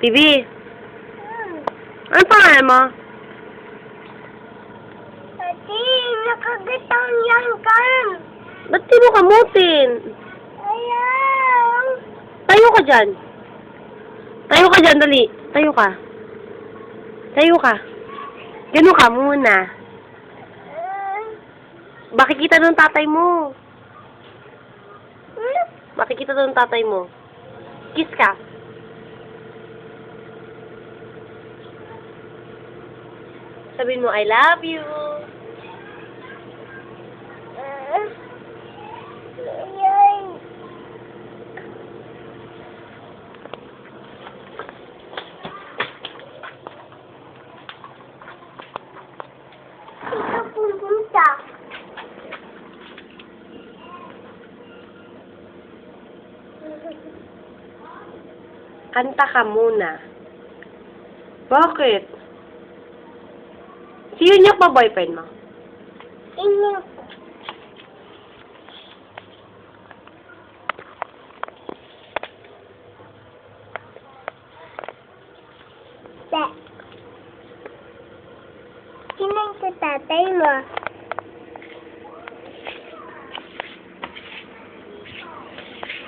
Bibi, ano pangalan mo? Ate, nakagataon yan kan. Ba't di mo kamutin? Ayaw. Tayo ka dyan. Tayo ka dyan, dali. Tayo ka. Tayo ka. Gano'n ka muna. Makikita ng tatay mo. Makikita ng tatay mo. Kiss ka. Sabihin mo, I love you. Ayay. Ikaw pupunta. Kanta ka muna. Bakit? Sino niya pa boyfriend mo? Inyo. Te. Sinang sa tatay mo?